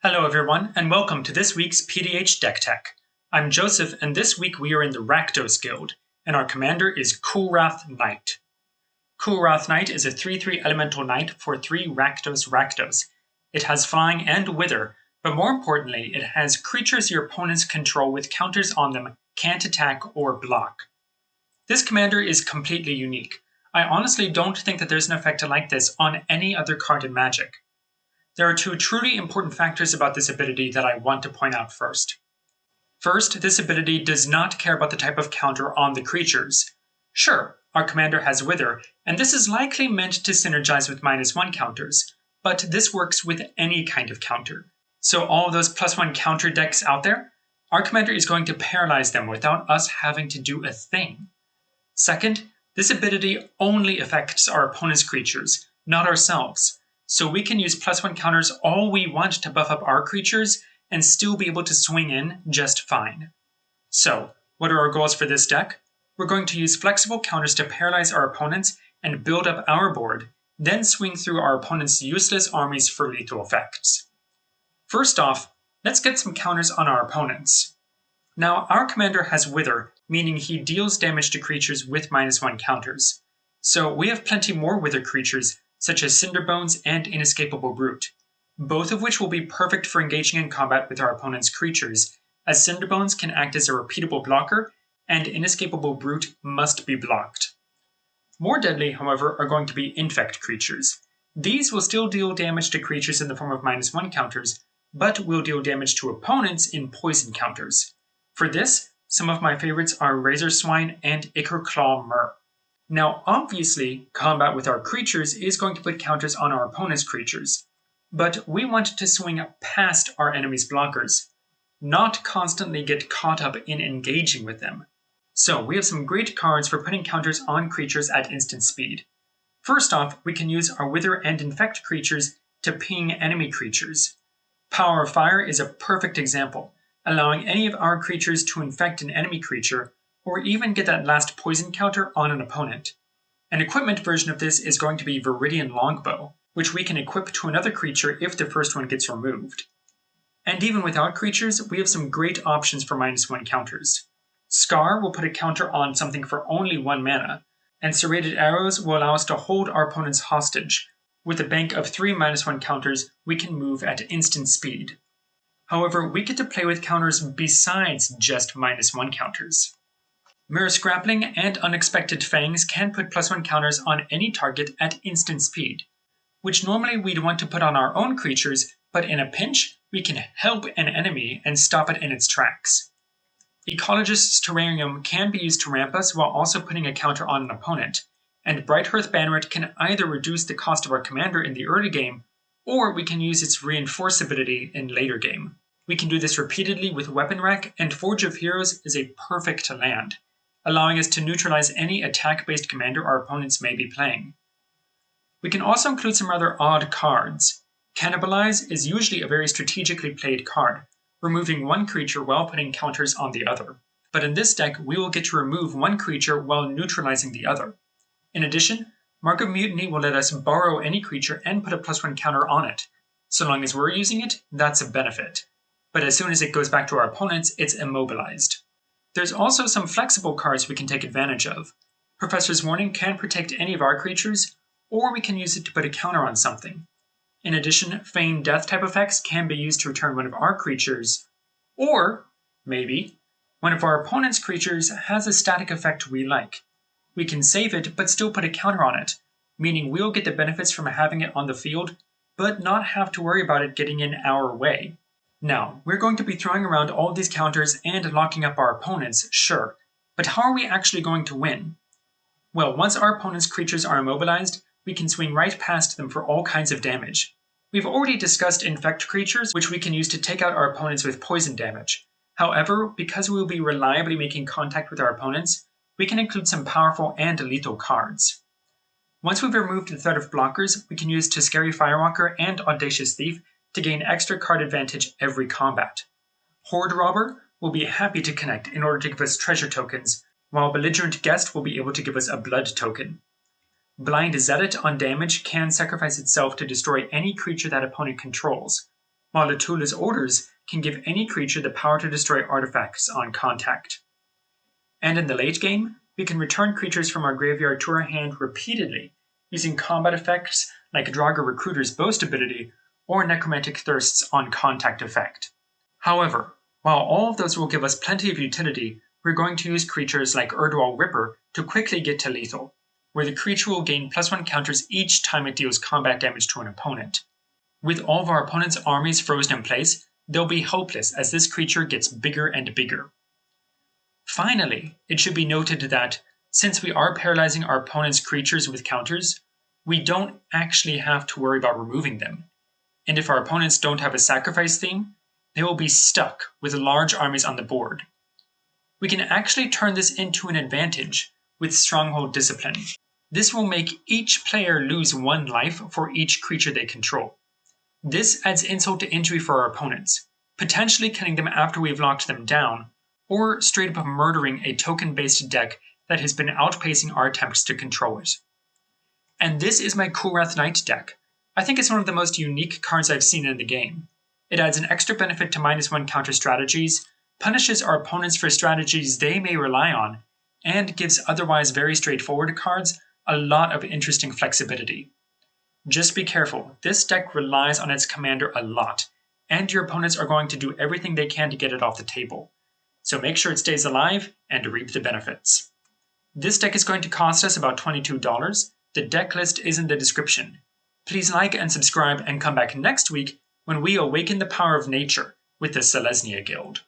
Hello everyone, and welcome to this week's PDH Deck Tech. I'm Joseph, and this week we are in the Rakdos Guild, and our commander is Kulrath Knight. Kulrath Knight is a 3/3 elemental knight for 3 Rakdos. It has flying and wither, but more importantly, it has creatures your opponents control with counters on them can't attack or block. This commander is completely unique. I honestly don't think that there's an effect like this on any other card in Magic. There are 2 truly important factors about this ability that I want to point out first. First, this ability does not care about the type of counter on the creatures. Sure, our commander has Wither, and this is likely meant to synergize with -1 counters, but this works with any kind of counter. So all those +1 counter decks out there, our commander is going to paralyze them without us having to do a thing. Second, this ability only affects our opponent's creatures, not ourselves. So we can use +1 counters all we want to buff up our creatures and still be able to swing in just fine. So, what are our goals for this deck? We're going to use flexible counters to paralyze our opponents and build up our board, then swing through our opponent's useless armies for lethal effects. First off, let's get some counters on our opponents. Now, our commander has Wither, meaning he deals damage to creatures with -1 counters. So we have plenty more Wither creatures, such as Cinderbones and Inescapable Brute, both of which will be perfect for engaging in combat with our opponent's creatures, as Cinderbones can act as a repeatable blocker, and Inescapable Brute must be blocked. More deadly, however, are going to be Infect creatures. These will still deal damage to creatures in the form of -1 counters, but will deal damage to opponents in poison counters. For this, some of my favorites are Razor Swine and Ichorclaw Myrrh. Now, obviously, combat with our creatures is going to put counters on our opponent's creatures, but we want to swing past our enemy's blockers, not constantly get caught up in engaging with them. So we have some great cards for putting counters on creatures at instant speed. First off, we can use our Wither and Infect creatures to ping enemy creatures. Power of Fire is a perfect example, allowing any of our creatures to infect an enemy creature, or even get that last poison counter on an opponent. An equipment version of this is going to be Viridian Longbow, which we can equip to another creature if the first one gets removed. And even without creatures, we have some great options for -1 counters. Scar will put a counter on something for only 1 mana, and Serrated Arrows will allow us to hold our opponents hostage. With a bank of 3 -1 counters, we can move at instant speed. However, we get to play with counters besides just -1 counters. Mirror Scrappling and Unexpected Fangs can put +1 counters on any target at instant speed, which normally we'd want to put on our own creatures, but in a pinch, we can help an enemy and stop it in its tracks. Ecologist's Terrarium can be used to ramp us while also putting a counter on an opponent, and Brighthearth Banneret can either reduce the cost of our commander in the early game, or we can use its Reinforce ability in later game. We can do this repeatedly with Weapon Rack, and Forge of Heroes is a perfect land, allowing us to neutralize any attack-based commander our opponents may be playing. We can also include some rather odd cards. Cannibalize is usually a very strategically played card, removing 1 creature while putting counters on the other. But in this deck, we will get to remove 1 creature while neutralizing the other. In addition, Mark of Mutiny will let us borrow any creature and put a +1 counter on it. So long as we're using it, that's a benefit. But as soon as it goes back to our opponents, it's immobilized. There's also some flexible cards we can take advantage of. Professor's Warning can protect any of our creatures, or we can use it to put a counter on something. In addition, Feign Death type effects can be used to return one of our creatures, or, maybe, one of our opponent's creatures has a static effect we like. We can save it, but still put a counter on it, meaning we'll get the benefits from having it on the field, but not have to worry about it getting in our way. Now, we're going to be throwing around all these counters and locking up our opponents, sure, but how are we actually going to win? Well, once our opponent's creatures are immobilized, we can swing right past them for all kinds of damage. We've already discussed Infect creatures, which we can use to take out our opponents with poison damage. However, because we will be reliably making contact with our opponents, we can include some powerful and lethal cards. Once we've removed the threat of blockers, we can use Teskari Firewalker and Audacious Thief to gain extra card advantage every combat. Horde Robber will be happy to connect in order to give us treasure tokens, while Belligerent Guest will be able to give us a blood token. Blind Zealot on damage can sacrifice itself to destroy any creature that opponent controls. while the tool is Orders can give any creature the power to destroy artifacts on contact. And in the late game, we can return creatures from our graveyard to our hand repeatedly, using combat effects like Draugr Recruiter's Boast ability or Necromantic Thirst's on contact effect. However, while all of those will give us plenty of utility, we're going to use creatures like Urdwall Ripper to quickly get to lethal, where the creature will gain +1 counters each time it deals combat damage to an opponent. With all of our opponent's armies frozen in place, they'll be hopeless as this creature gets bigger and bigger. Finally, it should be noted that, since we are paralyzing our opponent's creatures with counters, we don't actually have to worry about removing them. And if our opponents don't have a sacrifice theme, they will be stuck with large armies on the board. We can actually turn this into an advantage with Stronghold Discipline. This will make each player lose 1 life for each creature they control. This adds insult to injury for our opponents, potentially killing them after we've locked them down, or straight up murdering a token-based deck that has been outpacing our attempts to control it. And this is my Kulrath Knight deck. I think it's one of the most unique cards I've seen in the game. It adds an extra benefit to -1 counter strategies, punishes our opponents for strategies they may rely on, and gives otherwise very straightforward cards a lot of interesting flexibility. Just be careful, this deck relies on its commander a lot, and your opponents are going to do everything they can to get it off the table. So make sure it stays alive and reap the benefits. This deck is going to cost us about $22. The deck list is in the description. Please like and subscribe and come back next week when we awaken the power of nature with the Selesnya Guild.